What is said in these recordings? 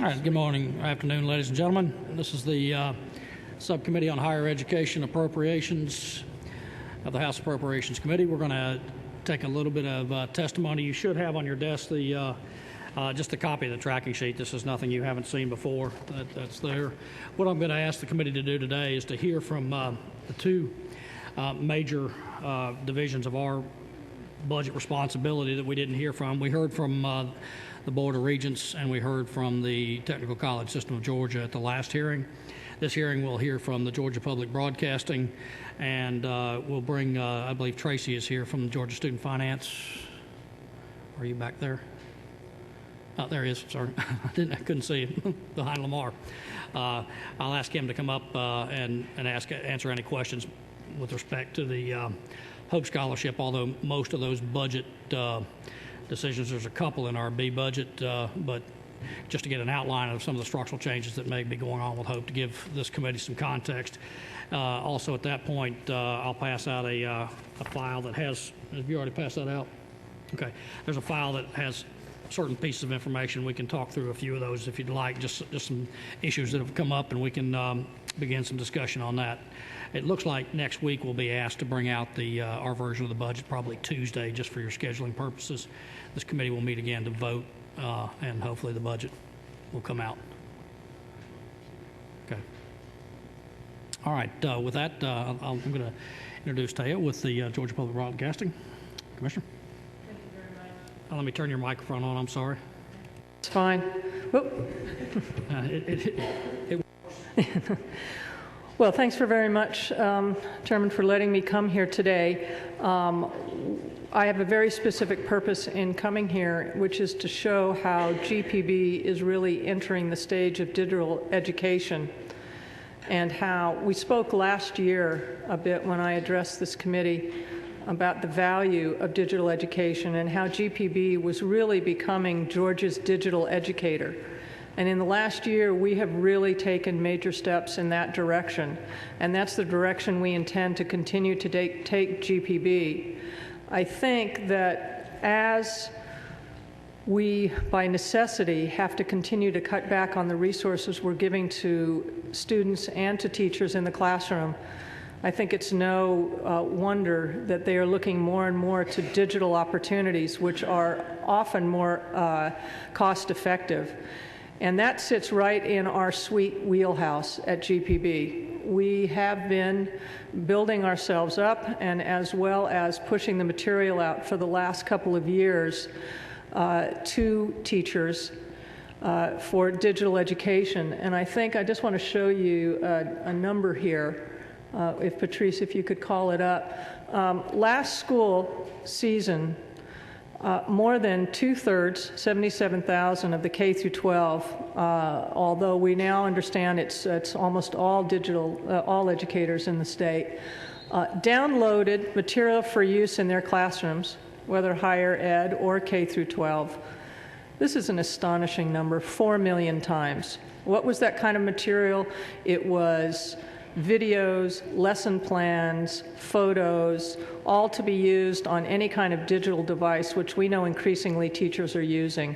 All right, good morning, afternoon, ladies and gentlemen. This is the Subcommittee on Higher Education Appropriations of the House Appropriations Committee. We're going to take a little bit of testimony. You should have on your desk just a copy of the tracking sheet. This is nothing you haven't seen before. That's there. What I'm going to ask the committee to do today is to hear from the two major divisions of our budget responsibility that we didn't hear from. We heard from the Board of Regents, and we heard from the Technical College System of Georgia at the last hearing. This hearing we'll hear from the Georgia Public Broadcasting, and we'll bring, I believe Tracy is here from Georgia Student Finance. Are you back there? Oh, there he is, sorry. I couldn't see him behind Lamar. I'll ask him to come up and answer any questions with respect to the Hope Scholarship, although most of those budget decisions, there's a couple in our B budget, but just to get an outline of some of the structural changes that may be going on with Hope to give this committee some context. Also at that point, I'll pass out a file that has, have you already passed that out? Okay, there's a file that has certain pieces of information. We can talk through a few of those if you'd like, just some issues that have come up, and we can begin some discussion on that. It looks like next week we'll be asked to bring out our version of the budget, probably Tuesday, just for your scheduling purposes. This committee will meet again to vote, and hopefully the budget will come out. Okay. All right. With that, I'm going to introduce Taya with the Georgia Public Broadcasting. Commissioner. Thank you very much. Let me turn your microphone on. I'm sorry. It's fine. Whoop. Well, thanks very much, Chairman, for letting me come here today. I have a very specific purpose in coming here, which is to show how GPB is really entering the stage of digital education, and how we spoke last year a bit when I addressed this committee about the value of digital education and how GPB was really becoming Georgia's digital educator. And in the last year, we have really taken major steps in that direction. And that's the direction we intend to continue to take GPB. I think that as we, by necessity, have to continue to cut back on the resources we're giving to students and to teachers in the classroom, I think it's no wonder that they are looking more and more to digital opportunities, which are often more cost-effective. And that sits right in our sweet wheelhouse at GPB. We have been building ourselves up, and as well as pushing the material out for the last couple of years to teachers for digital education. And I think I just want to show you a number here. If Patrice, if you could call it up. Last school season, more than 2/3, 77,000 of the K through 12, although we now understand it's almost all digital, all educators in the state, downloaded material for use in their classrooms, whether higher ed or K through 12. This is an astonishing number, 4 million times. What was that kind of material? It was videos, lesson plans, photos, all to be used on any kind of digital device, which we know increasingly teachers are using.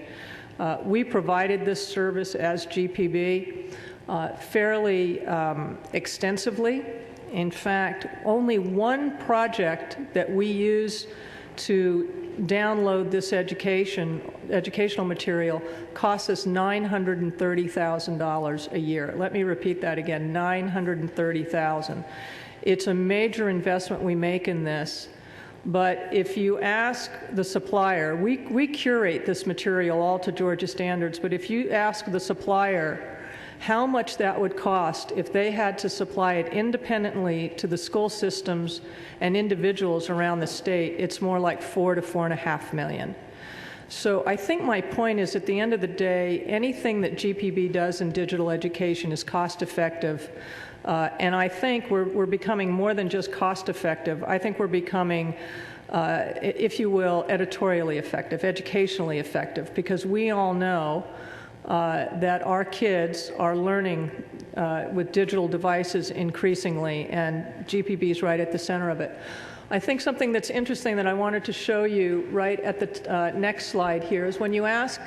We provided this service as GPB fairly extensively. In fact, only one project that we use to download this educational material costs us $930,000 a year. Let me repeat that again, $930,000. It's a major investment we make in this, but if you ask the supplier, we curate this material all to Georgia standards, but if you ask the supplier how much that would cost if they had to supply it independently to the school systems and individuals around the state, it's more like $4 to $4.5 million. So I think my point is, at the end of the day, anything that GPB does in digital education is cost effective. And I think we're becoming more than just cost effective. I think we're becoming, if you will, editorially effective, educationally effective, because we all know that our kids are learning with digital devices increasingly, and GPB is right at the center of it. I think something that's interesting that I wanted to show you right at the next slide here is when you ask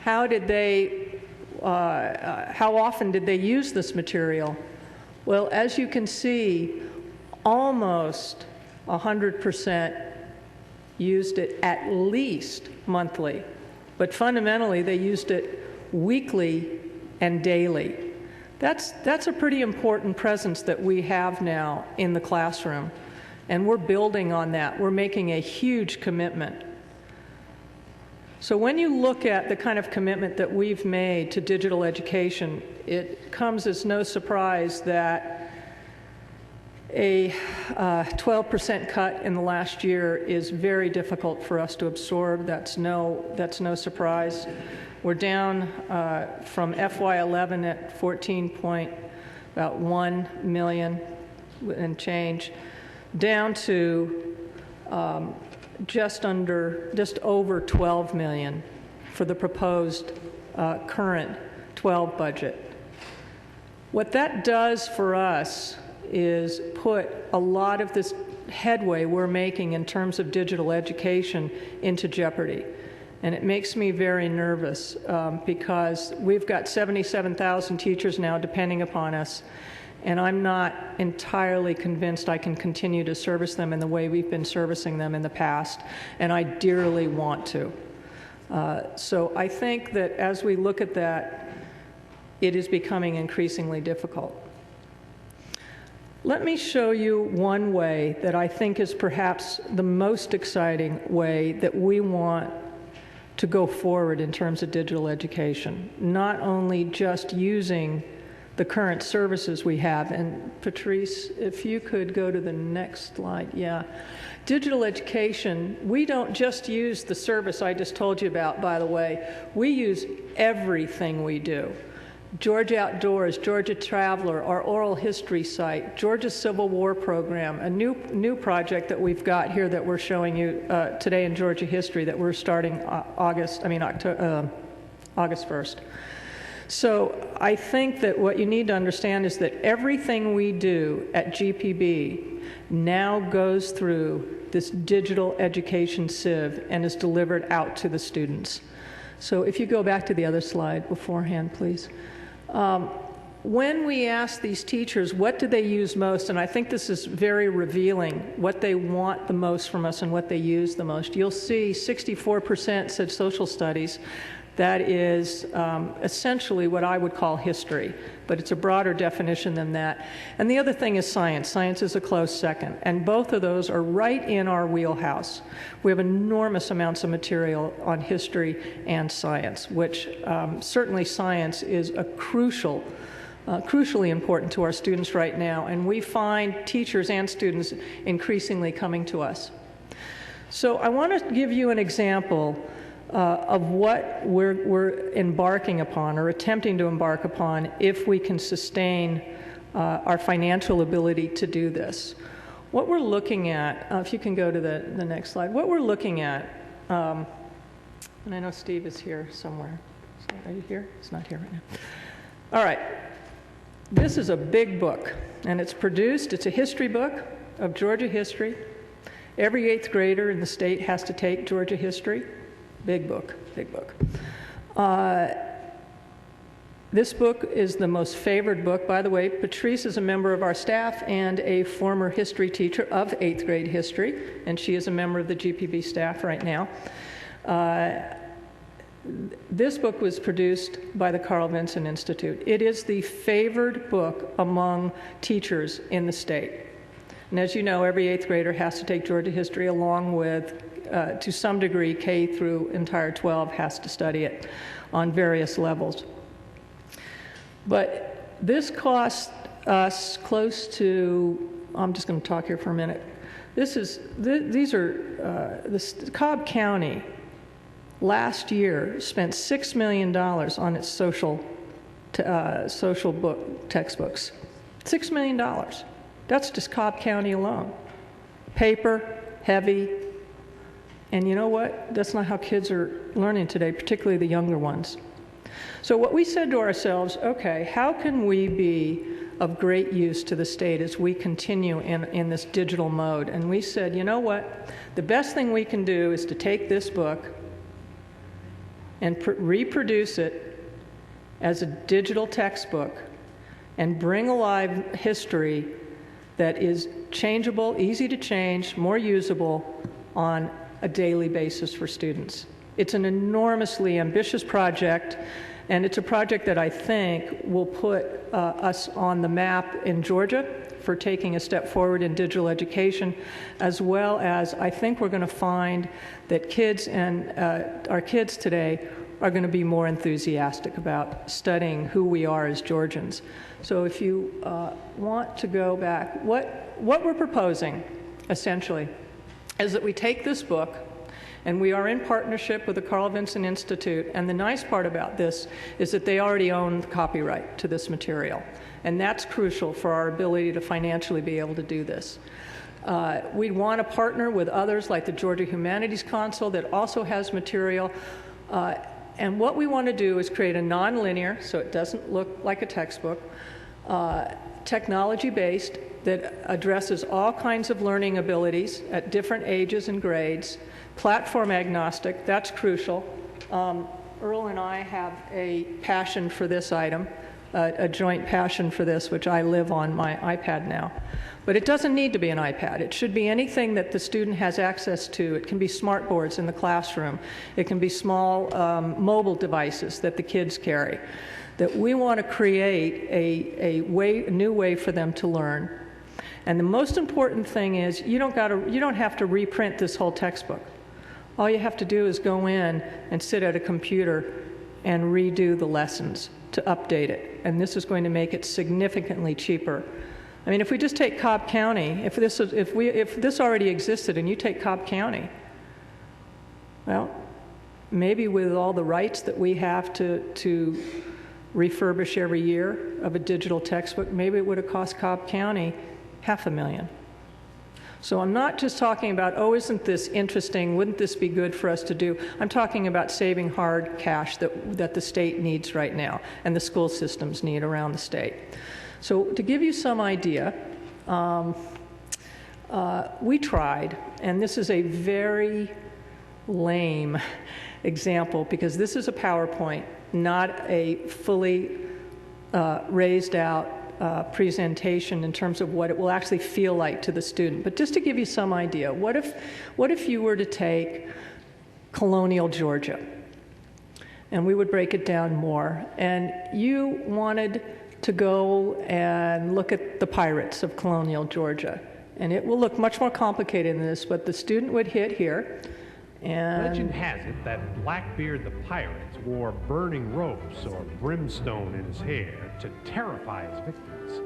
how did they how often did they use this material? Well, as you can see, almost 100% used it at least monthly, but fundamentally they used it weekly and daily. That's a pretty important presence that we have now in the classroom, and we're building on that. We're making a huge commitment. So when you look at the kind of commitment that we've made to digital education, it comes as no surprise that a 12% cut in the last year is very difficult for us to absorb. That's no surprise. We're down from FY11 at 14.1 million and change, down to just over 12 million for the proposed current 12 budget. What that does for us is put a lot of this headway we're making in terms of digital education into jeopardy. And it makes me very nervous because we've got 77,000 teachers now depending upon us, and I'm not entirely convinced I can continue to service them in the way we've been servicing them in the past, and I dearly want to. So I think that as we look at that, it is becoming increasingly difficult. Let me show you one way that I think is perhaps the most exciting way that we want to go forward in terms of digital education, not only just using the current services we have. And Patrice, if you could go to the next slide. Yeah. Digital education, we don't just use the service I just told you about, by the way. We use everything we do. Georgia Outdoors, Georgia Traveler, our oral history site, Georgia Civil War program, a new project that we've got here that we're showing you today in Georgia history that we're starting August 1st. So I think that what you need to understand is that everything we do at GPB now goes through this digital education sieve and is delivered out to the students. So if you go back to the other slide beforehand, please. When we ask these teachers what do they use most, and I think this is very revealing, what they want the most from us and what they use the most, you'll see 64% said social studies. That is essentially what I would call history, but it's a broader definition than that. And the other thing is science. Science is a close second, and both of those are right in our wheelhouse. We have enormous amounts of material on history and science, which certainly science is a crucially important to our students right now, and we find teachers and students increasingly coming to us. So I want to give you an example of what we're embarking upon or attempting to embark upon if we can sustain our financial ability to do this. What we're looking at, if you can go to the next slide, what we're looking at, and I know Steve is here somewhere. Are you here? He's not here right now. All right. This is a big book, and it's a history book of Georgia history. Every 8th grader in the state has to take Georgia history. Big book, big book. This book is the most favored book. By the way, Patrice is a member of our staff and a former history teacher of 8th grade history, and she is a member of the GPB staff right now. This book was produced by the Carl Vinson Institute. It is the favored book among teachers in the state. And as you know, every 8th grader has to take Georgia history along with, to some degree, K through entire 12 has to study it on various levels. But this cost us close to, I'm just going to talk here for a minute. Cobb County last year spent $6 million on its social book textbooks. $6 million. That's just Cobb County alone. Paper, heavy, and you know what? That's not how kids are learning today, particularly the younger ones. So what we said to ourselves, okay, how can we be of great use to the state as we continue in this digital mode? And we said, you know what? The best thing we can do is to take this book and reproduce it as a digital textbook and bring alive history that is changeable, easy to change, more usable on a daily basis for students. It's an enormously ambitious project, and it's a project that I think will put us on the map in Georgia for taking a step forward in digital education, as well as I think we're going to find that kids and our kids today are going to be more enthusiastic about studying who we are as Georgians. So if you want to go back, what we're proposing, essentially, is that we take this book, and we are in partnership with the Carl Vinson Institute, and the nice part about this is that they already own the copyright to this material, and that's crucial for our ability to financially be able to do this. We'd want to partner with others like the Georgia Humanities Council that also has material, and what we want to do is create a non-linear, so it doesn't look like a textbook, technology-based that addresses all kinds of learning abilities at different ages and grades, platform agnostic, that's crucial. Earl and I have a passion for this item, a joint passion for this, which I live on my iPad now. But it doesn't need to be an iPad. It should be anything that the student has access to. It can be smart boards in the classroom. It can be small mobile devices that the kids carry. That we want to create a new way for them to learn. And the most important thing is you don't have to reprint this whole textbook. All you have to do is go in and sit at a computer and redo the lessons to update it. And this is going to make it significantly cheaper. I mean, if we just take Cobb County, if this already existed and you take Cobb County, well, maybe with all the rights that we have to refurbish every year of a digital textbook, maybe it would have cost Cobb County $500,000. So I'm not just talking about, oh, isn't this interesting, wouldn't this be good for us to do? I'm talking about saving hard cash that the state needs right now and the school systems need around the state. So to give you some idea, we tried, and this is a very lame example because this is a PowerPoint, not a fully raised out presentation in terms of what it will actually feel like to the student. But just to give you some idea, what if you were to take colonial Georgia, and we would break it down more, and you wanted to go and look at the pirates of colonial Georgia, and it will look much more complicated than this, but the student would hit here, and legend has it that Blackbeard the pirate wore burning ropes or brimstone in his hair to terrify his victims.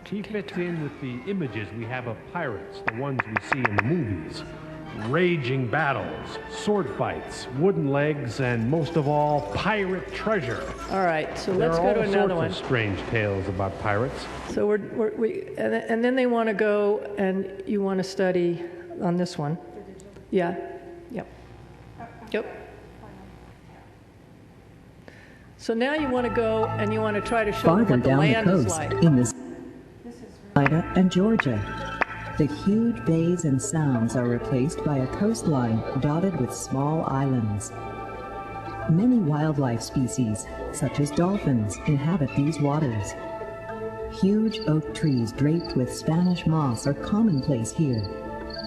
He fits in with the images we have of pirates, the ones we see in the movies. Raging battles, sword fights, wooden legs, and most of all, pirate treasure. All right, so let's go to another one. There are all sorts of strange tales about pirates. So and then they want to go and you want to study on this one. Yeah. Yep. Yep. So now you want to go and you want to try to show them what the land is like. In this Florida and Georgia, the huge bays and sounds are replaced by a coastline dotted with small islands. Many wildlife species, such as dolphins, inhabit these waters. Huge oak trees draped with Spanish moss are commonplace here,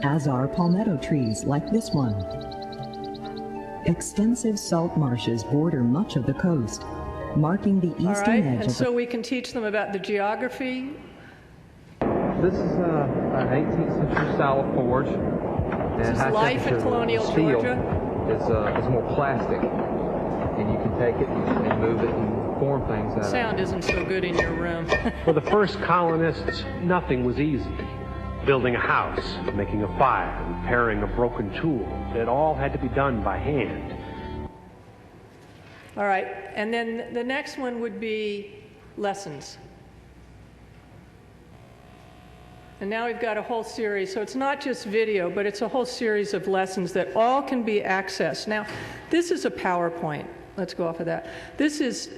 as are palmetto trees like this one. Extensive salt marshes border much of the coast, marking the eastern edge and so we can teach them about the geography. This is an 18th century Salad forge. This is life in colonial Georgia. It's more plastic, and you can take it and move it and form things out of it. Sound isn't so good in your room. For the first colonists, nothing was easy. Building a house, making a fire, repairing a broken tool, it all had to be done by hand. All right, and then the next one would be lessons. And now we've got a whole series, so it's not just video, but it's a whole series of lessons that all can be accessed. Now, this is a PowerPoint. Let's go off of that. This is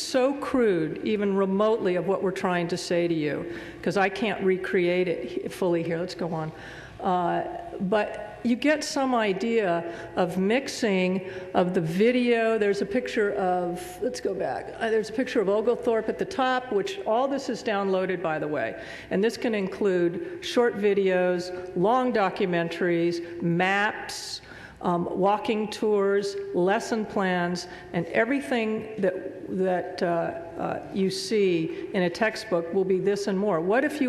so crude, even remotely, of what we're trying to say to you, because I can't recreate it fully here. Let's go on. But you get some idea of mixing of the video. There's a picture of, let's go back, there's a picture of Oglethorpe at the top, which all this is downloaded, by the way. And this can include short videos, long documentaries, maps, walking tours, lesson plans, and everything that you see in a textbook will be this and more. What if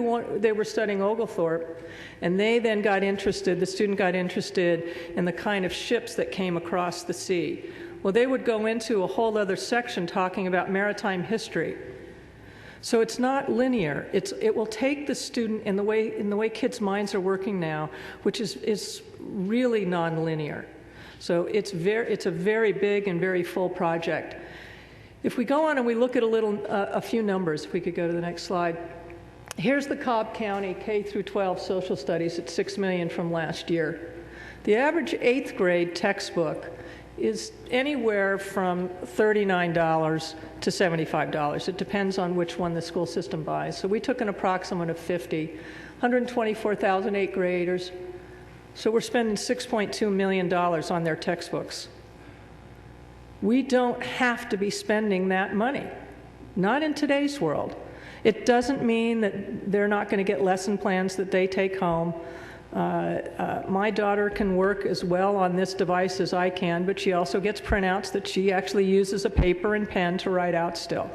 they were studying Oglethorpe, and they then got interested, the student got interested in the kind of ships that came across the sea? Well, they would go into a whole other section talking about maritime history. So it's not linear. It will take the student in the way kids' minds are working now, which is really non-linear. So it's a very big and very full project. If we go on and we look at a few numbers, if we could go to the next slide. Here's the Cobb County K through 12 social studies at $6 million from last year. The average 8th grade textbook is anywhere from $39 to $75. It depends on which one the school system buys. So we took an approximate of 50, 124,000 8th graders. So we're spending $6.2 million on their textbooks. We don't have to be spending that money, not in today's world. It doesn't mean that they're not going to get lesson plans that they take home. My daughter can work as well on this device as I can, but she also gets printouts that she actually uses a paper and pen to write out still.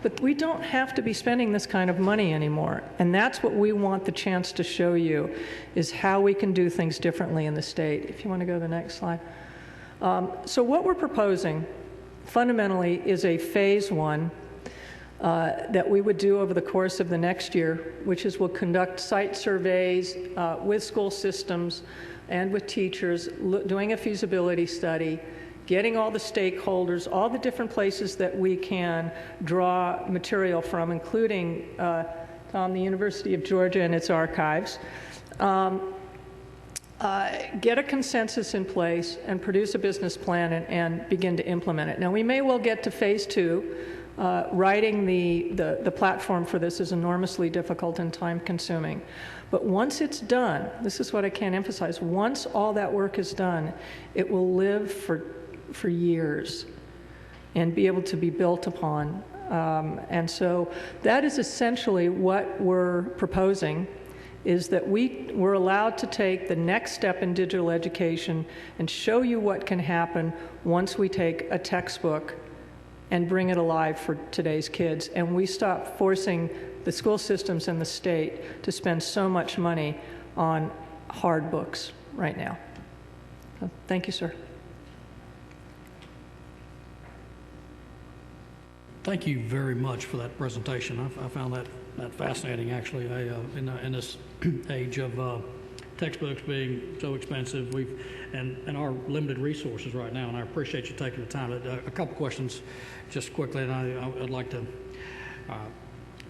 But we don't have to be spending this kind of money anymore. And that's what we want the chance to show you, is how we can do things differently in the state. If you want to go to the next slide. So what we're proposing fundamentally is a phase one that we would do over the course of the next year, which is we'll conduct site surveys with school systems and with teachers, doing a feasibility study, getting all the stakeholders, all the different places that we can draw material from, including the University of Georgia and its archives, get a consensus in place and produce a business plan and begin to implement it. Now, we may well get to phase two. Writing the platform for this is enormously difficult and time-consuming. But once it's done, this is what I can't emphasize, once all that work is done, it will live for years and be able to be built upon. And so that is essentially what we're proposing, is that we're allowed to take the next step in digital education and show you what can happen once we take a textbook and bring it alive for today's kids. And we stop forcing the school systems and the state to spend so much money on hard books right now. So, thank you, sir. Thank you very much for that presentation. I found that fascinating, actually. In this age of textbooks being so expensive, and our limited resources right now, and I appreciate you taking the time. A couple questions, just quickly, and I'd like to.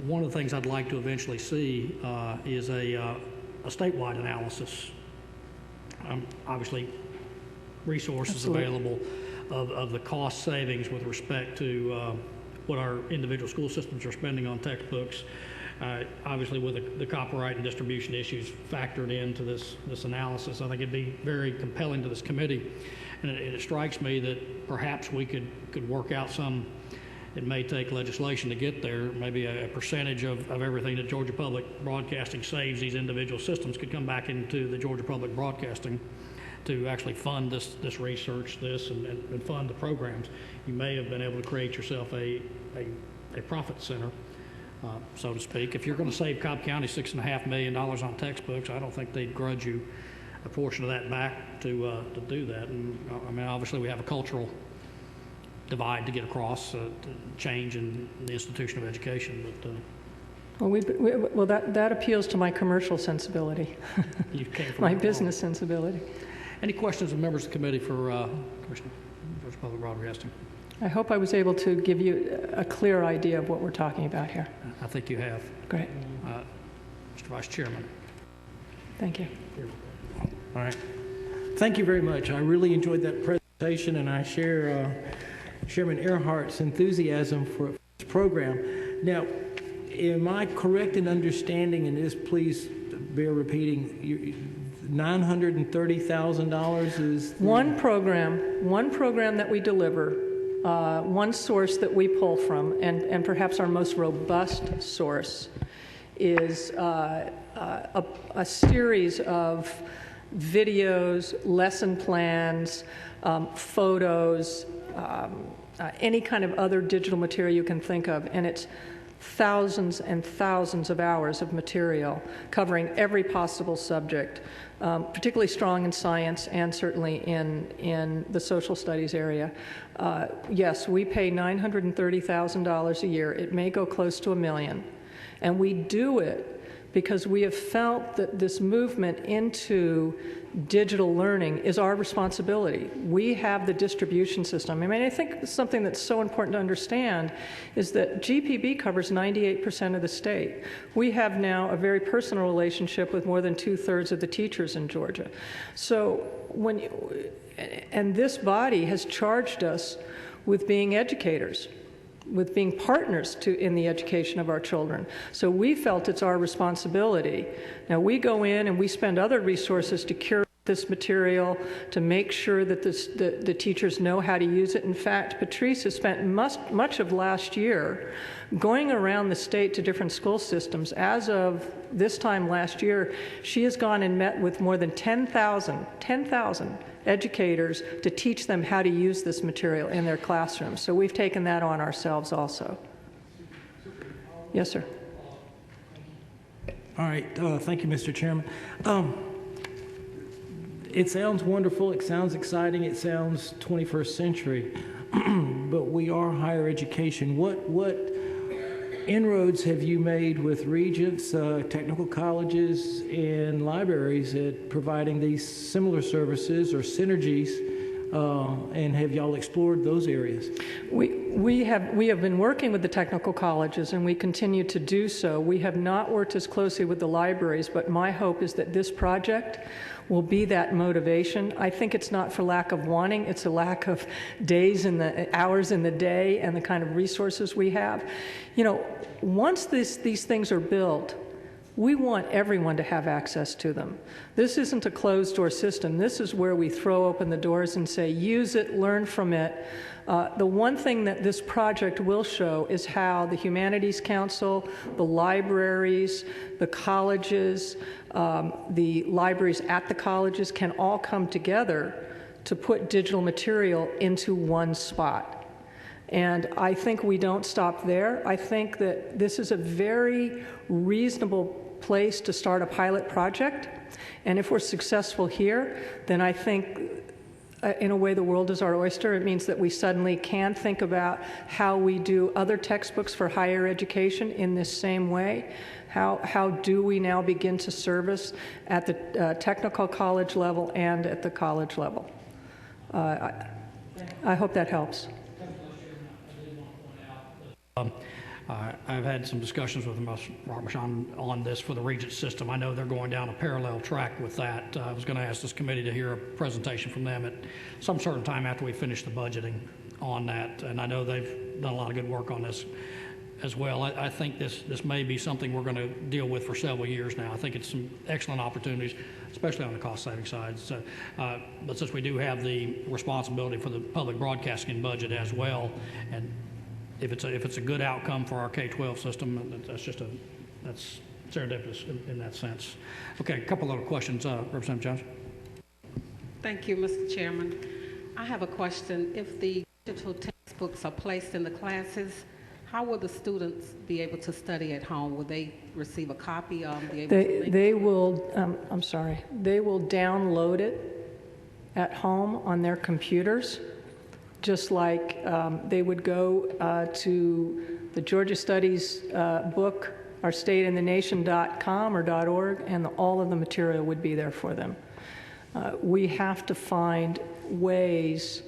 One of the things I'd like to eventually see is a statewide analysis. Obviously, resources available of the cost savings with respect to what our individual school systems are spending on textbooks. Obviously, with the copyright and distribution issues factored into this analysis, I think it'd be very compelling to this committee. And it strikes me that perhaps we could work out some. It may take legislation to get there. Maybe a percentage of everything that Georgia Public Broadcasting saves these individual systems could come back into the Georgia Public Broadcasting to actually fund this research, and fund the programs. You may have been able to create yourself a profit center, so to speak. If you're going to save Cobb County $6.5 million on textbooks, I don't think they'd grudge you a portion of that back to do that. And I mean, obviously, we have a cultural divide to get across, to change in the institution of education. But well, that appeals to my commercial sensibility, you came from my business sensibility. Any questions of members of the committee for Commissioner Georgia Public Broadcasting? I hope I was able to give you a clear idea of what we're talking about here. I think you have. Great. Mr. Vice Chairman. Thank you. All right. Thank you very much. I really enjoyed that presentation, and I share Chairman Earhart's enthusiasm for this program. Now, am I correct in understanding, and this please bear repeating, $930,000 is One program that we deliver, one source that we pull from, and perhaps our most robust source, is a series of videos, lesson plans, photos, any kind of other digital material you can think of, and it's thousands and thousands of hours of material covering every possible subject, particularly strong in science and certainly in the social studies area. Yes, we pay $930,000 a year. It may go close to $1 million. And we do it because we have felt that this movement into digital learning is our responsibility. We have the distribution system. I mean, I think something that's so important to understand is that GPB covers 98% of the state. We have now a very personal relationship with more than 2/3 of the teachers in Georgia. So and this body has charged us with being educators, with being partners in the education of our children. So we felt it's our responsibility. Now we go in and we spend other resources to curate this material, to make sure that the teachers know how to use it. In fact, Patrice has spent much of last year going around the state to different school systems. As of this time last year, she has gone and met with more than 10,000 educators to teach them how to use this material in their classrooms. So we've taken that on ourselves also. Yes, sir. All right. Thank you, Mr. Chairman. It sounds wonderful. It sounds exciting. It sounds 21st century. But we are higher education. What inroads have you made with regents, technical colleges, and libraries at providing these similar services or synergies? And have y'all explored those areas? We have been working with the technical colleges, and we continue to do so. We have not worked as closely with the libraries, but my hope is that this project will be that motivation. I think it's not for lack of wanting, it's a lack of hours in the day and the kind of resources we have. You know, once these things are built, we want everyone to have access to them. This isn't a closed-door system. This is where we throw open the doors and say, use it, learn from it. The one thing that this project will show is how the Humanities Council, the libraries, the colleges, the libraries at the colleges can all come together to put digital material into one spot. And I think we don't stop there. I think that this is a very reasonable place to start a pilot project. And if we're successful here, then I think in a way the world is our oyster. It means that we suddenly can think about how we do other textbooks for higher education in this same way. How do we now begin to service at the technical college level and at the college level? I hope that helps. I've had some discussions with Marshon on this for the Regent system. I know they're going down a parallel track with that. I was going to ask this committee to hear a presentation from them at some certain time after we finish the budgeting on that. And I know they've done a lot of good work on this as well. I think this may be something we're going to deal with for several years now. I think it's some excellent opportunities, especially on the cost-saving side. So, but since we do have the responsibility for the public broadcasting budget as well, and if it's a good outcome for our K-12 system, that's serendipitous in that sense. Okay, a couple other questions, Representative Jones. Thank you, Mr. Chairman. I have a question. If the digital textbooks are placed in the classes, how will the students be able to study at home? Will they receive a copy? They will download it at home on their computers, just like they would go to the Georgia Studies book, our stateinthenation.com or .org, and all of the material would be there for them. We have to find ways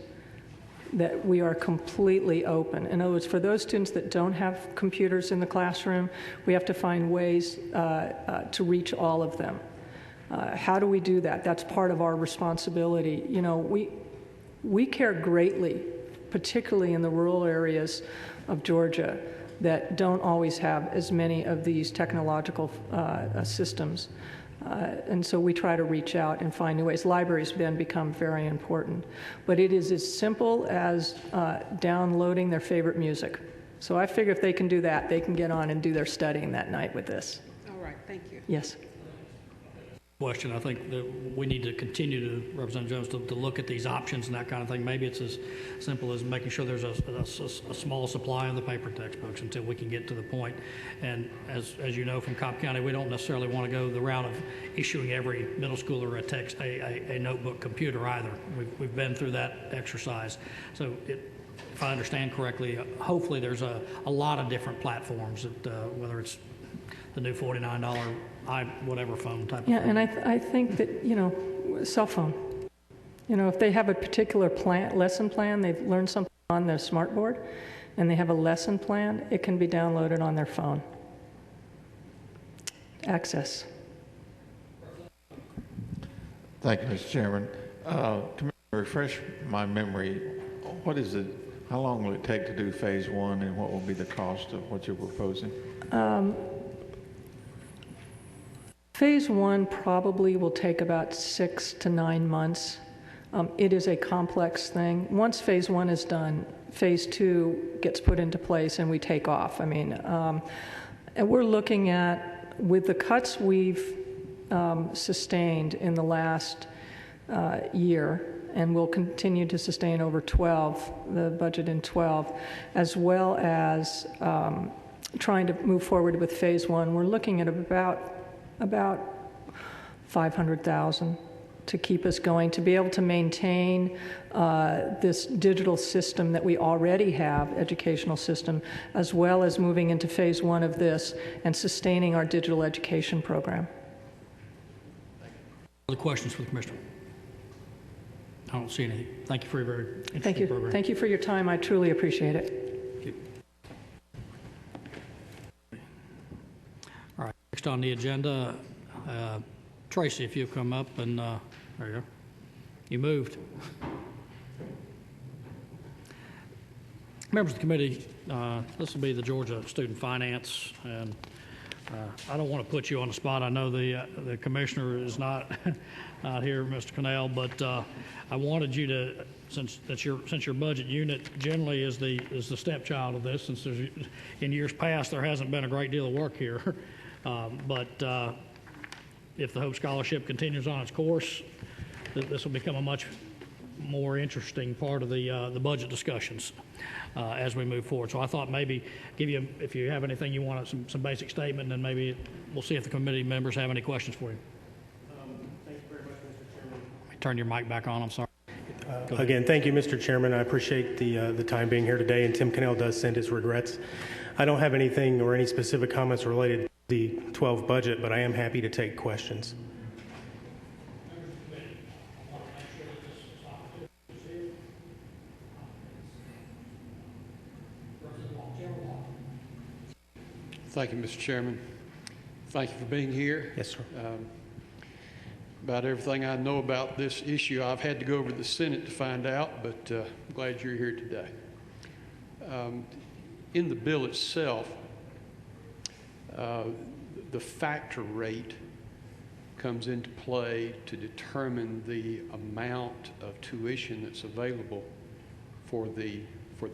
that we are completely open. In other words, for those students that don't have computers in the classroom, we have to find ways to reach all of them. How do we do that? That's part of our responsibility. You know, we care greatly, particularly in the rural areas of Georgia that don't always have as many of these technological systems. And so we try to reach out and find new ways. Libraries then become very important. But it is as simple as downloading their favorite music. So I figure if they can do that, they can get on and do their studying that night with this. All right, thank you. Yes. Question. I think that we need to continue to, Representative Jones, to look at these options and that kind of thing. Maybe it's as simple as making sure there's a small supply of the paper textbooks until we can get to the point. And as you know from Cobb County, we don't necessarily want to go the route of issuing every middle schooler a notebook computer either. We've been through that exercise. So if I understand correctly, hopefully there's a lot of different platforms that whether it's the new $49 whatever phone type of thing. Yeah, and I think that, cell phone. If they have a particular lesson plan, they've learned something on their smartboard, and they have a lesson plan, it can be downloaded on their phone. Access. Thank you, Mr. Chairman. To refresh my memory, how long will it take to do phase one, and what will be the cost of what you're proposing? Phase one probably will take about 6 to 9 months. It is a complex thing. Once phase one is done, phase two gets put into place and we take off. And we're looking at, with the cuts we've sustained in the last year, and will continue to sustain over the budget in 12, as well as trying to move forward with phase one, we're looking at about $500,000 to keep us going, to be able to maintain this digital system that we already have, educational system, as well as moving into phase one of this and sustaining our digital education program. Other questions for the Commissioner? I don't see anything. Thank you for your very interesting program. Thank you for your time. I truly appreciate it. Thank you. All right, next on the agenda, Tracy, if you'll come up and, there you go. You moved. Members of the committee, this will be the Georgia Student Finance, and I don't want to put you on the spot. I know the commissioner is not here, Mr. Cannell, but I wanted you to, since your budget unit generally is the stepchild of this, since in years past there hasn't been a great deal of work here, but if the Hope Scholarship continues on its course, this will become a much more interesting part of the budget discussions as we move forward. So I thought maybe give you, if you have anything you want, some basic statement, and then maybe we'll see if the committee members have any questions for you. Thank you very much, Mr. Chairman. Turn your mic back on, I'm sorry. Again, thank you, Mr. Chairman. I appreciate the time being here today, and Tim Cannell does send his regrets. I don't have anything or any specific comments related to the 12 budget, but I am happy to take questions. Thank you, Mr. Chairman. Thank you for being here. Yes, sir. About everything I know about this issue, I've had to go over to the Senate to find out, but I'm glad you're here today. In the bill itself, the factor rate comes into play to determine the amount of tuition that's available for the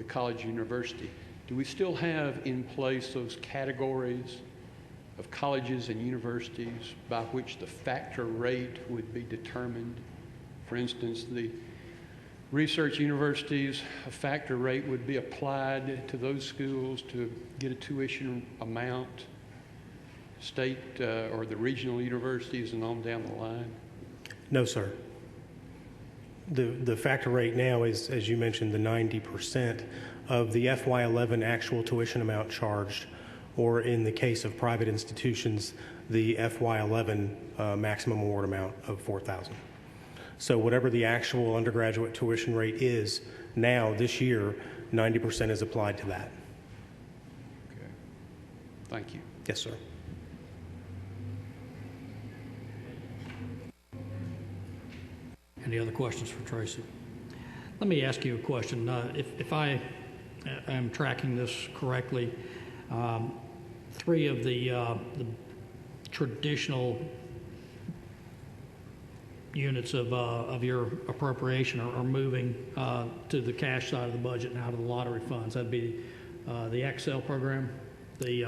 college university. Do we still have in place those categories of colleges and universities by which the factor rate would be determined? For instance, the research universities, a factor rate would be applied to those schools to get a tuition amount, state or the regional universities and on down the line? No, sir. The factor rate now is, as you mentioned, the 90% of the FY11 actual tuition amount charged, or in the case of private institutions, the FY11 maximum award amount of $4,000. So whatever the actual undergraduate tuition rate is now this year, 90% is applied to that. Okay. Thank you. Yes, sir. Any other questions for Tracy? Let me ask you a question. If I am tracking this correctly, 3 of the traditional units of your appropriation are moving to the cash side of the budget and out of the lottery funds. That'd be the Excel program, the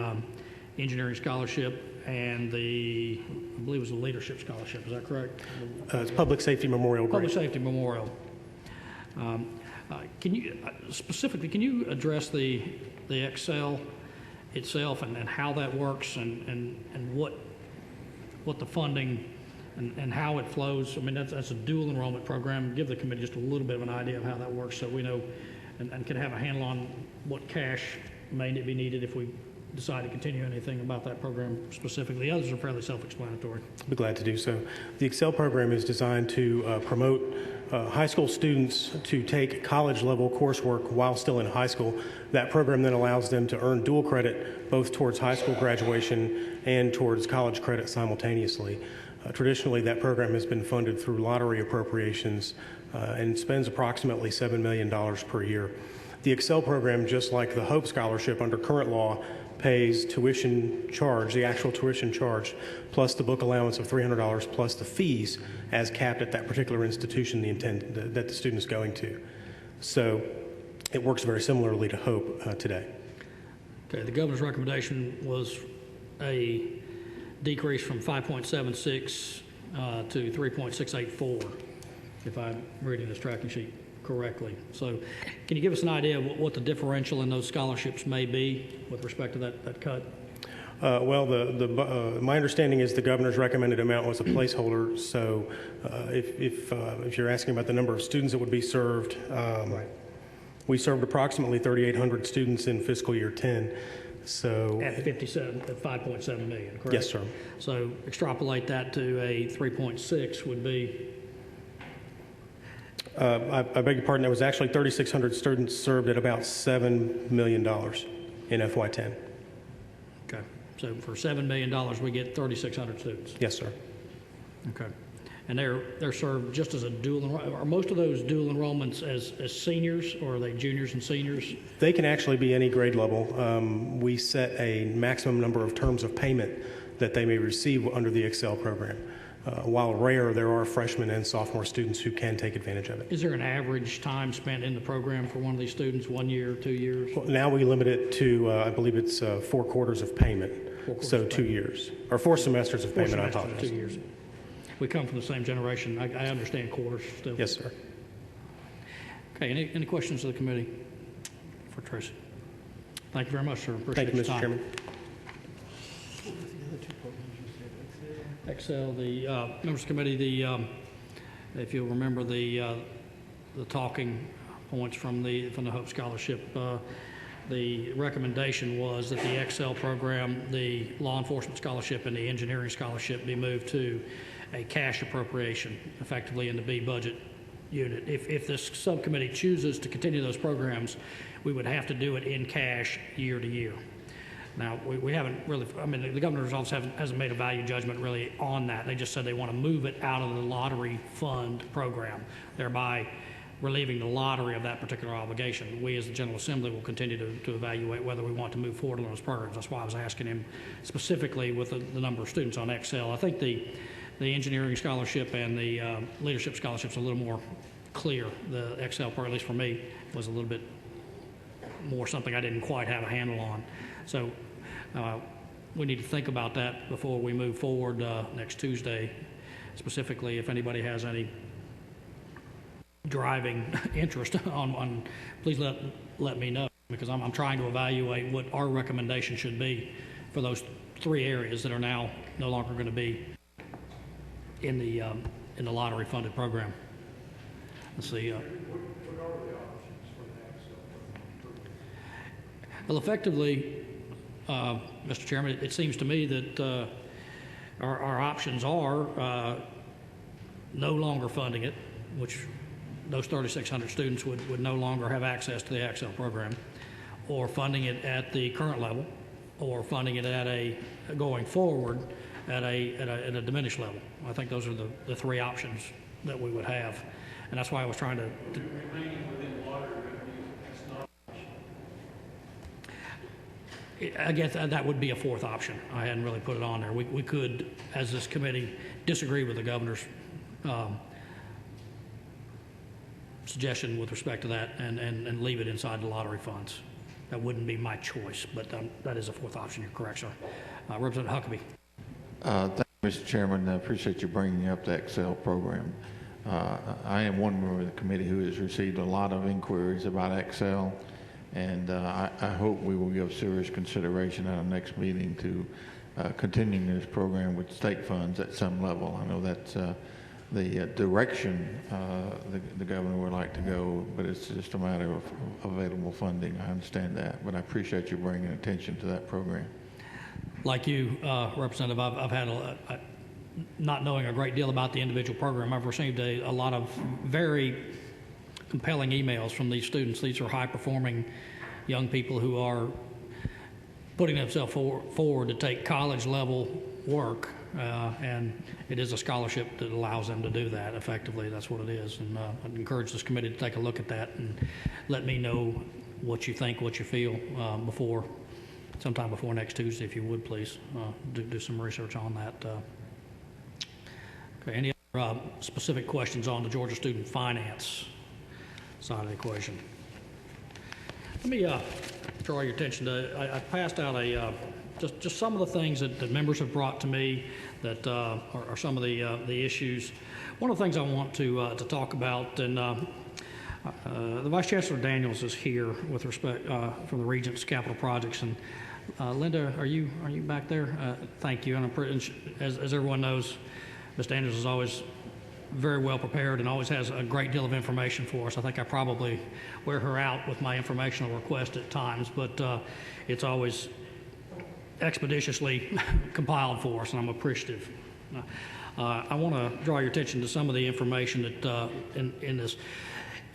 engineering scholarship, and I believe it was the leadership scholarship. Is that correct? It's Public Safety Memorial Grant. Public Safety Memorial. Can you specifically, can you address the Excel itself and how that works and what the funding and how it flows? I mean, that's a dual enrollment program. Give the committee just a little bit of an idea of how that works so we know and can have a handle on what cash may be needed if we decide to continue anything about that program specifically. Others are fairly self-explanatory. I'd be glad to do so. The Excel program is designed to promote high school students to take college-level coursework while still in high school. That program then allows them to earn dual credit both towards high school graduation and towards college credit simultaneously. Traditionally, that program has been funded through lottery appropriations and spends approximately $7 million per year. The Excel program, just like the Hope Scholarship under current law, pays tuition charge, the actual tuition charge, plus the book allowance of $300, plus the fees as capped at that particular institution that the student is going to. So it works very similarly to Hope today. Okay, the governor's recommendation was a decrease from 5.76 to 3.684, if I'm reading this tracking sheet correctly. So can you give us an idea of what the differential in those scholarships may be with respect to that cut? Well, my understanding is the governor's recommended amount was a placeholder. So if you're asking about the number of students that would be served, Right. We served approximately 3,800 students in fiscal year 10. So At 5.7 million, correct? Yes, sir. So extrapolate that to a 3.6 would be? I beg your pardon, there was actually 3,600 students served at about $7 million in FY10. Okay, so for $7 million, we get 3,600 students. Yes, sir. Okay, and they're served just as a dual enrollment. Are most of those dual enrollments as seniors, or are they juniors and seniors? They can actually be any grade level. We set a maximum number of terms of payment that they may receive under the Excel program. While rare, there are freshmen and sophomore students who can take advantage of it. Is there an average time spent in the program for one of these students, 1 year, 2 years? Well, now we limit it to, I believe it's 4 quarters of payment, so 2 years, or 4 semesters of payment, I apologize. 2 years. We come from the same generation. I understand quarters still. Yes, sir. Okay, any questions of the committee for Tracy? Thank you very much, sir. Appreciate Thank you, your Mr. time. Chairman. Excel, the members of the committee, if you'll remember the talking points from the Hope Scholarship, the recommendation was that the Excel program, the law enforcement scholarship, and the engineering scholarship be moved to a cash appropriation, effectively in the B budget unit. If this subcommittee chooses to continue those programs, we would have to do it in cash year to year. Now, we haven't really, I mean, the governor's office hasn't made a value judgment really on that. They just said they want to move it out of the lottery fund program, thereby relieving the lottery of that particular obligation. We as the General Assembly will continue to evaluate whether we want to move forward on those programs. That's why I was asking him specifically with the number of students on Excel. I think the engineering scholarship and the leadership scholarship's a little more clear. The Excel part, at least for me, was a little bit more something I didn't quite have a handle on. So we need to think about that before we move forward next Tuesday. Specifically, if anybody has any driving interest on please let me know, because I'm trying to evaluate what our recommendation should be for those 3 areas that are now no longer going to be in the lottery funded program. Let's see. Well, effectively, Mr. Chairman, it seems to me that our options are no longer funding it, which those 3,600 students would no longer have access to the Excel program, or funding it at the current level, or funding it at going forward at a diminished level. I think those are the 3 options that we would have, and that's why I was trying to remaining within lottery revenue. I guess that would be a 4th option. I hadn't really put it on there. We could, as this committee, disagree with the governor's suggestion with respect to that and leave it inside the lottery funds. That wouldn't be my choice, but that is a fourth option. You're correct, sir. Representative Huckabee. Thank you, Mr. Chairman. I appreciate you bringing up the Excel program. I am one member of the committee who has received a lot of inquiries about Excel, and I hope we will give serious consideration at our next meeting to continuing this program with state funds at some level. I know that's the direction the governor would like to go, but it's just a matter of available funding. I understand that, but I appreciate you bringing attention to that program. Like you, Representative, I've had not knowing a great deal about the individual program, I've received a lot of very compelling emails from these students. These are high-performing young people who are putting themselves forward to take college-level work, and it is a scholarship that allows them to do that effectively. That's what it is, and I'd encourage this committee to take a look at that and let me know what you think, what you feel sometime before next Tuesday, if you would, please. Do some research on that. Okay, any other specific questions on the Georgia student finance side of the equation? Let me draw your attention to, I passed out just some of the things that members have brought to me that are some of the issues. One of the things I want to talk about, and the Vice Chancellor Daniels is here with respect from the Regents Capital Projects, and Linda, are you back there? Thank you. And as everyone knows, Ms. Daniels is always very well prepared and always has a great deal of information for us. I think I probably wear her out with my informational request at times, but it's always expeditiously compiled for us, and I'm appreciative. I want to draw your attention to some of the information that in this.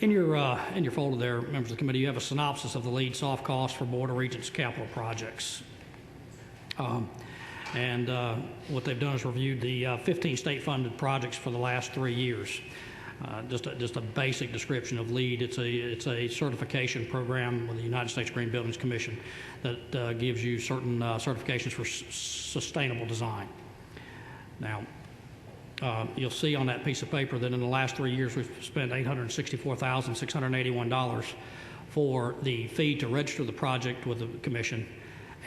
In your folder there, members of the committee, you have a synopsis of the lead soft costs for Board of Regents capital projects. And what they've done is reviewed the 15 state-funded projects for the last 3 years. Just a basic description of LEED. It's a certification program with the United States Green Buildings Commission that gives you certain certifications for sustainable design. Now, you'll see on that piece of paper that in the last 3 years we've spent $864,681 for the fee to register the project with the commission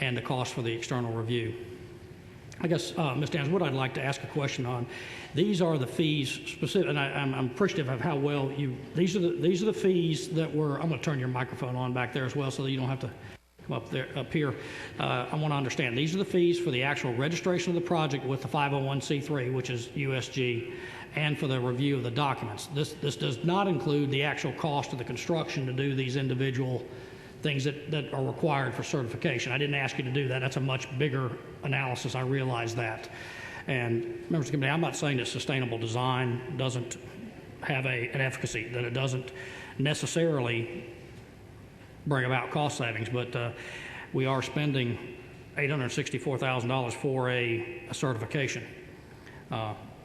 and the cost for the external review. I guess, Ms. Daniels, what I'd like to ask a question on, these are the fees specific, and I'm appreciative of how well these are the fees that were, I'm going to turn your microphone on back there as well so that you don't have to come up here. I want to understand, these are the fees for the actual registration of the project with the 501c3, which is USG, and for the review of the documents. This does not include the actual cost of the construction to do these individual things that are required for certification. I didn't ask you to do that. That's a much bigger analysis. I realize that. And members of the committee, I'm not saying that sustainable design doesn't have an efficacy, that it doesn't necessarily bring about cost savings, but we are spending $864,000 for a certification,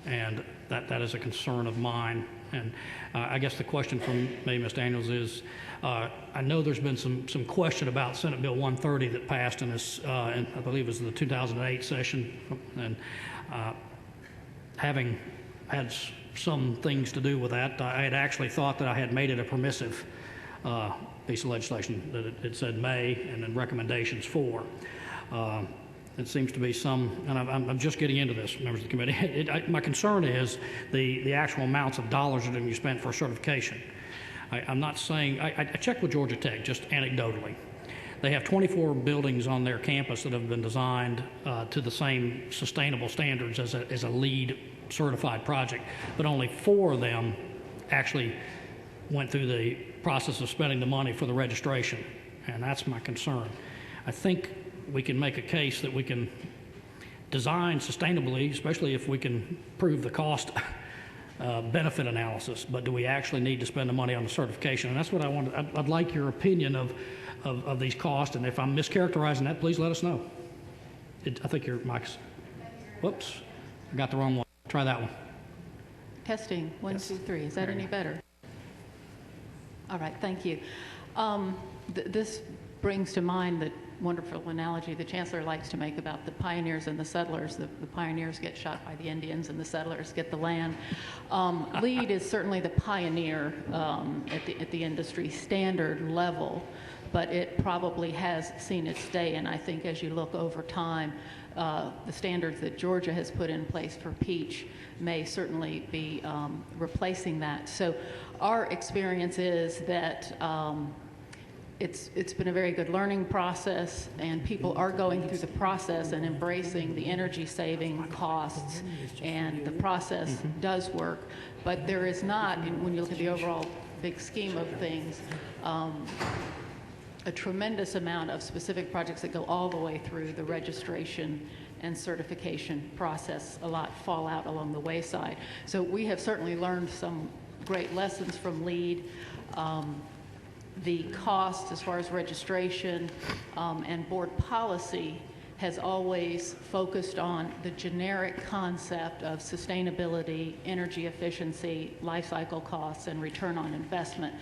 and that is a concern of mine. And I guess the question from me, Ms. Daniels, is I know there's been some question about Senate Bill 130 that passed in this, and I believe it was the 2008 session, and having had some things to do with that, I had actually thought that I had made it a permissive piece of legislation, that it said may and then recommendations for. It seems to be some, and I'm just getting into this, members of the committee. My concern is the actual amounts of dollars that you spent for certification. I'm not saying, I checked with Georgia Tech just anecdotally. They have 24 buildings on their campus that have been designed to the same sustainable standards as a LEED certified project, but only 4 of them actually went through the process of spending the money for the registration, and that's my concern. I think we can make a case that we can design sustainably, especially if we can prove the cost benefit analysis, but do we actually need to spend the money on the certification? And that's what I wanted. I'd like your opinion of these costs, and if I'm mischaracterizing that, please let us know. I think your mic's, whoops, I got the wrong one. Try that one. Testing, 1, 2, 3. Is that any better? All right, thank you. This brings to mind that wonderful analogy the chancellor likes to make about the pioneers and the settlers. The pioneers get shot by the Indians and the settlers get the land. LEED is certainly the pioneer at the industry standard level, but it probably has seen its day. And I think as you look over time, the standards that Georgia has put in place for peach may certainly be replacing that. So our experience is that it's been a very good learning process, and people are going through the process and embracing the energy saving costs, and the process does work. But there is not, when you look at the overall big scheme of things, a tremendous amount of specific projects that go all the way through the registration and certification process. A lot fall out along the wayside. So we have certainly learned some great lessons from LEED. The cost as far as registration and board policy has always focused on the generic concept of sustainability, energy efficiency, life cycle costs, and return on investment.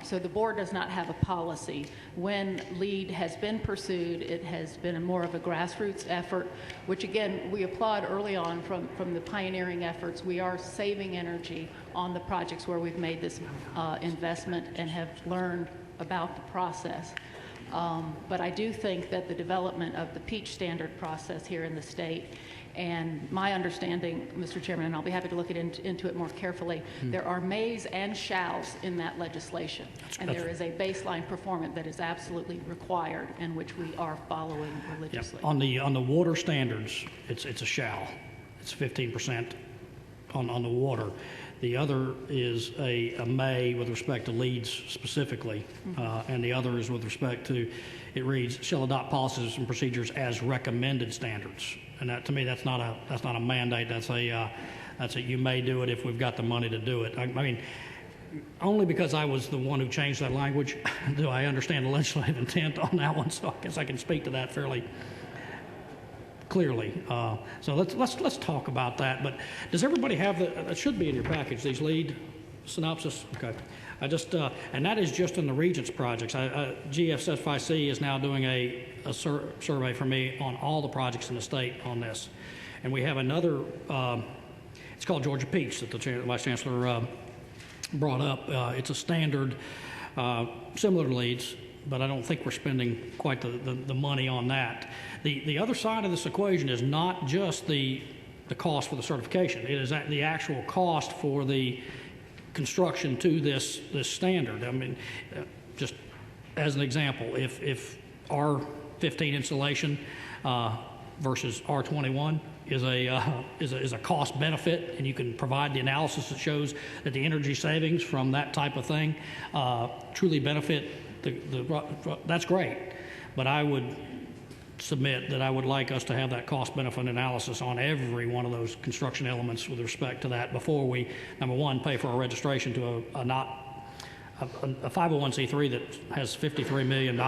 So the board does not have a policy. When LEED has been pursued, it has been more of a grassroots effort, which again, we applaud early on from the pioneering efforts. We are saving energy on the projects where we've made this investment and have learned about the process. But I do think that the development of the peach standard process here in the state, and my understanding, Mr. Chairman, and I'll be happy to look into it more carefully, there are mays and shalls in that legislation. And there is a baseline performance that is absolutely required and which we are following religiously. Yep. On the water standards, it's a shall. It's 15% on the water. The other is a may with respect to LEEDs specifically, and the other is with respect to, it reads, shall adopt policies and procedures as recommended standards. And that, to me, that's not a mandate. That's a you may do it if we've got the money to do it. I mean, only because I was the one who changed that language do I understand the legislative intent on that one. So I guess I can speak to that fairly clearly. So let's talk about that. But does everybody have it should be in your package, these LEED synopsis? Okay. And that is just in the Regents projects. GFSFIC is now doing a survey for me on all the projects in the state on this. And we have another, it's called Georgia Peach that the Vice Chancellor brought up. It's a standard similar to LEEDs, but I don't think we're spending quite the money on that. The other side of this equation is not just the cost for the certification. It is the actual cost for the construction to this standard. I mean, just as an example, if R15 installation versus R21 is a cost benefit, and you can provide the analysis that shows that the energy savings from that type of thing truly benefit that's great. But I would submit that I would like us to have that cost benefit analysis on every one of those construction elements with respect to that before we, number one, pay for our registration to a 501c3 that has $53 million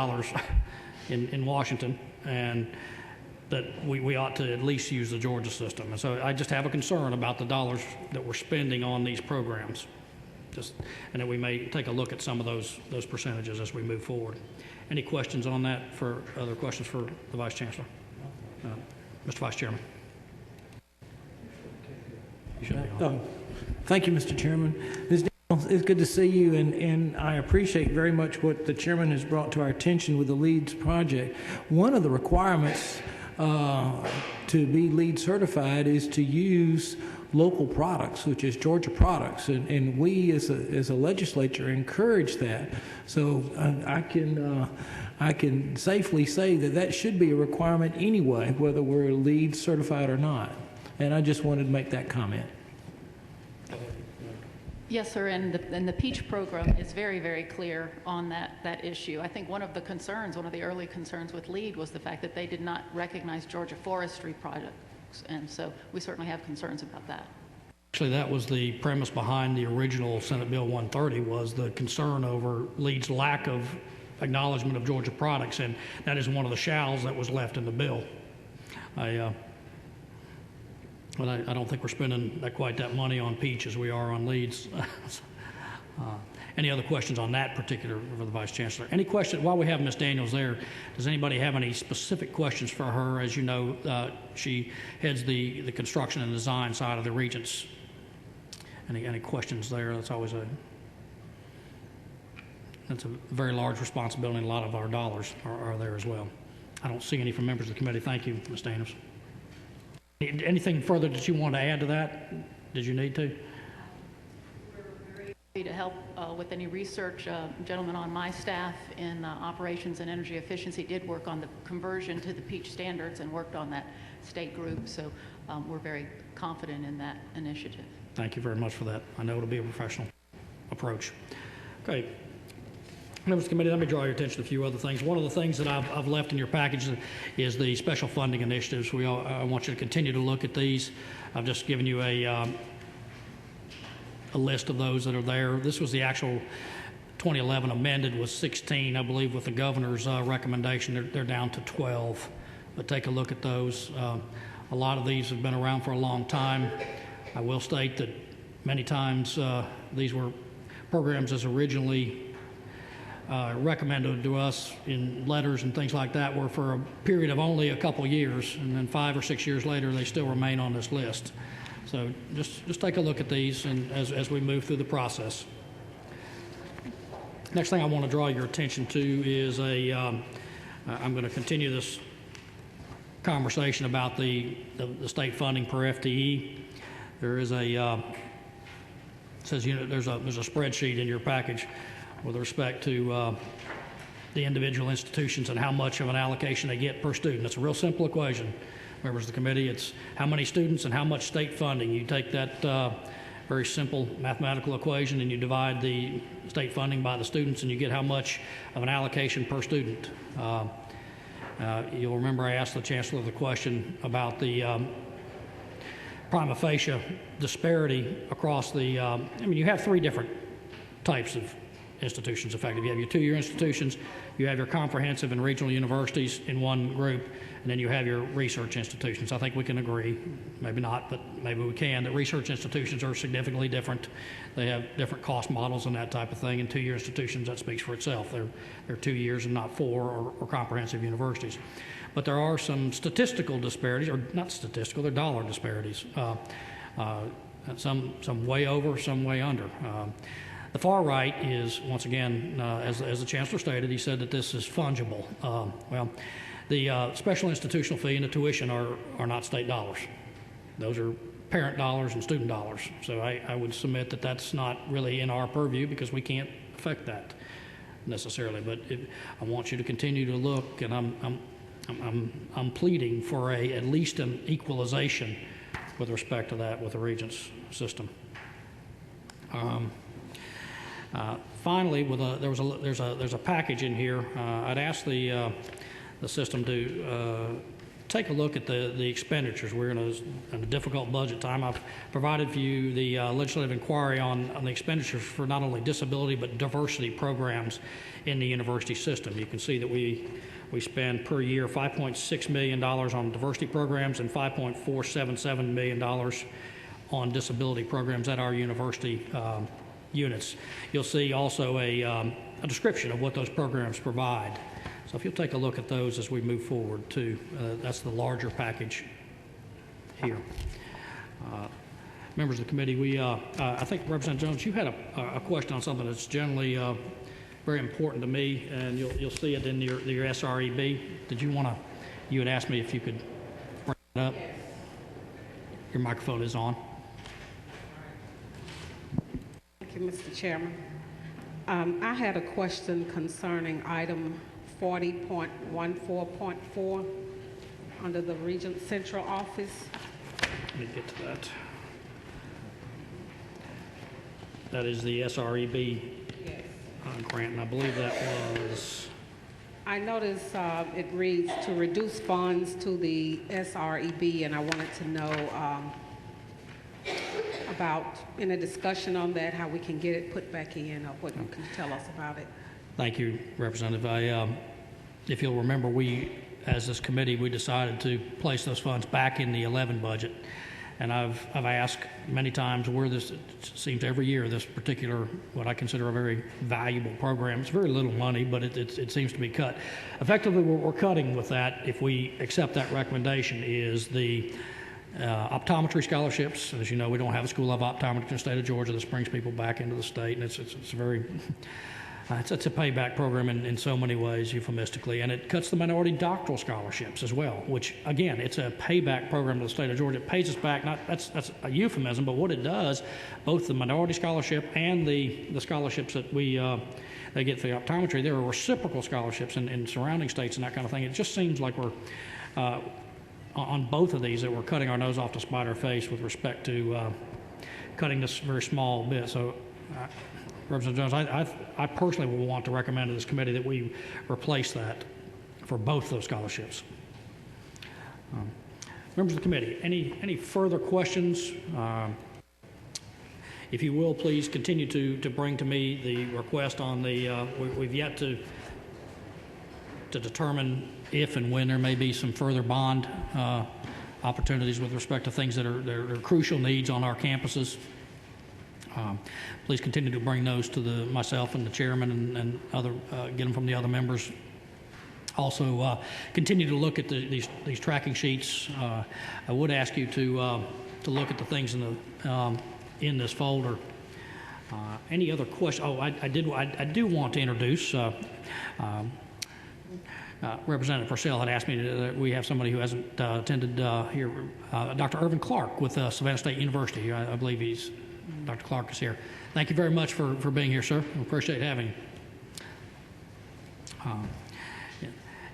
in Washington, and that we ought to at least use the Georgia system. And so I just have a concern about the dollars that we're spending on these programs. And that we may take a look at some of those percentages as we move forward. Any questions on that? Other questions for the Vice Chancellor? Mr. Vice Chairman. You should be on. Thank you, Mr. Chairman. Ms. Daniels, it's good to see you, and I appreciate very much what the Chairman has brought to our attention with the LEEDs project. One of the requirements to be LEED certified is to use local products, which is Georgia products, and we as a legislature encourage that. So I can safely say that should be a requirement anyway, whether we're LEED certified or not. And I just wanted to make that comment. Yes, sir, and the Peach program is very, very clear on that issue. I think one of the early concerns with LEED was the fact that they did not recognize Georgia forestry projects. And so we certainly have concerns about that. Actually, that was the premise behind the original Senate Bill 130, was the concern over LEED's lack of acknowledgement of Georgia products, and that is one of the shalls that was left in the bill. But I don't think we're spending quite that money on peach as we are on LEEDs. any other questions on that particular for the Vice Chancellor? Any question, while we have Ms. Daniels there, does anybody have any specific questions for her? As you know, she heads the construction and design side of the Regents. Any questions there? That's a very large responsibility, and a lot of our dollars are there as well. I don't see any from members of the committee. Thank you, Ms. Daniels. Anything further that you want to add to that? Did you need to? We're very happy to help with any research. A gentleman on my staff in operations and energy efficiency did work on the conversion to the PEACH standards and worked on that state group. So we're very confident in that initiative. Thank you very much for that. I know it'll be a professional approach. Okay. Members of the committee, let me draw your attention to a few other things. One of the things that I've left in your package is the special funding initiatives. I want you to continue to look at these. I've just given you a list of those that are there. This was the actual 2011 amended was 16, I believe, with the governor's recommendation. They're down to 12. But take a look at those. A lot of these have been around for a long time. I will state that many times these were programs as originally recommended to us in letters and things like that were for a period of only a couple years, and then 5 or 6 years later they still remain on this list. So just take a look at these and as we move through the process. Next thing I want to draw your attention to is I'm going to continue this conversation about the state funding per FTE. There is there's a spreadsheet in your package with respect to the individual institutions and how much of an allocation they get per student. It's a real simple equation, members of the committee. It's how many students and how much state funding. You take that very simple mathematical equation and you divide the state funding by the students and you get how much of an allocation per student. You'll remember I asked the Chancellor the question about the prima facie disparity across the, you have 3 different types of institutions effective. You have your 2-year institutions, you have your comprehensive and regional universities in one group, and then you have your research institutions. I think we can agree, maybe not, but maybe we can, that research institutions are significantly different. They have different cost models and that type of thing, and 2-year institutions, that speaks for itself. They're 2 years and not 4 or comprehensive universities. But there are some statistical disparities, or not statistical, they're dollar disparities. Some way over, some way under. The far right is, once again, as the Chancellor stated, he said that this is fungible. The special institutional fee and the tuition are not state dollars. Those are parent dollars and student dollars. So I would submit that that's not really in our purview because we can't affect that necessarily. But I want you to continue to look, and I'm pleading for at least an equalization with respect to that with the Regents system. Finally, there's a package in here. I'd ask the system to take a look at the expenditures. We're in a difficult budget time. I've provided for you the legislative inquiry on the expenditures for not only disability but diversity programs in the university system. You can see that we spend per year $5.6 million on diversity programs and $5.477 million on disability programs at our university units. You'll see also a description of what those programs provide. So if you'll take a look at those as we move forward too, that's the larger package here. Members of the committee, I think Representative Jones, you had a question on something that's generally very important to me, and you'll see it in your SREB. You had asked me if you could bring it up. Your microphone is on. Thank you, Mr. Chairman. I had a question concerning item 40.14.4 under the Regent Central Office. Let me get to that. That is the SREB grant, and I believe that was... I noticed it reads to reduce funds to the SREB, and I wanted to know about, in a discussion on that, how we can get it put back in, or what you can tell us about it. Thank you, Representative. If you'll remember, as this committee, we decided to place those funds back in the 11 budget, And I've asked many times where this, it seems every year, this particular, what I consider a very valuable program. It's very little money, but it seems to be cut. Effectively, what we're cutting with that, if we accept that recommendation, is the optometry scholarships. As you know, we don't have a school of optometry in the state of Georgia. This brings people back into the state, and it's very, it's a payback program in so many ways, euphemistically. And it cuts the minority doctoral scholarships as well, which, again, it's a payback program to the state of Georgia. It pays us back. That's a euphemism, but what it does, both the minority scholarship and the scholarships that they get for the optometry, there are reciprocal scholarships in surrounding states and that kind of thing. It just seems like we're on both of these that we're cutting our nose off to spite our face with respect to cutting this very small bit. So, Representative Jones, I personally will want to recommend to this committee that we replace that for both those scholarships. Members of the committee, any further questions? If you will, please continue to bring to me the request on the, we've yet to determine if and when there may be some further bond opportunities with respect to things that are crucial needs on our campuses. Please continue to bring those to myself and the chairman and other, get them from the other members. Also, continue to look at these tracking sheets. I would ask you to look at the things in this folder. Any other questions? Oh, I do want to introduce. Representative Purcell had asked me that we have somebody who hasn't attended here, Dr. Irvin Clark with Savannah State University. I believe Dr. Clark is here. Thank you very much for being here, sir. We appreciate having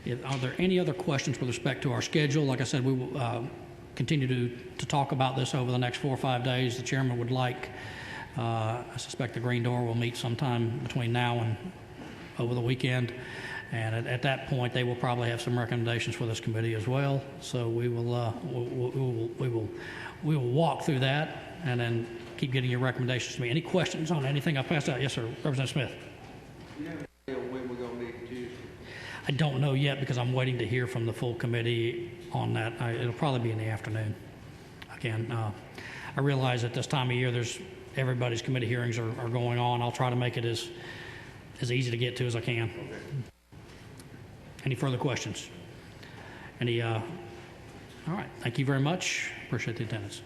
you. Are there any other questions with respect to our schedule? Like I said, we will continue to talk about this over the next 4 or 5 days. The chairman would like, I suspect the Green Door will meet sometime between now and over the weekend. And at that point, they will probably have some recommendations for this committee as well. So we will walk through that and then keep getting your recommendations to me. Any questions on anything I've passed out? Yes, sir. Representative Smith. When we're going to meet Tuesday? I don't know yet because I'm waiting to hear from the full committee on that. It'll probably be in the afternoon. Again, I realize at this time of year, everybody's committee hearings are going on. I'll try to make it as easy to get to as I can. Okay. Any further questions? All right. Thank you very much. Appreciate the attendance.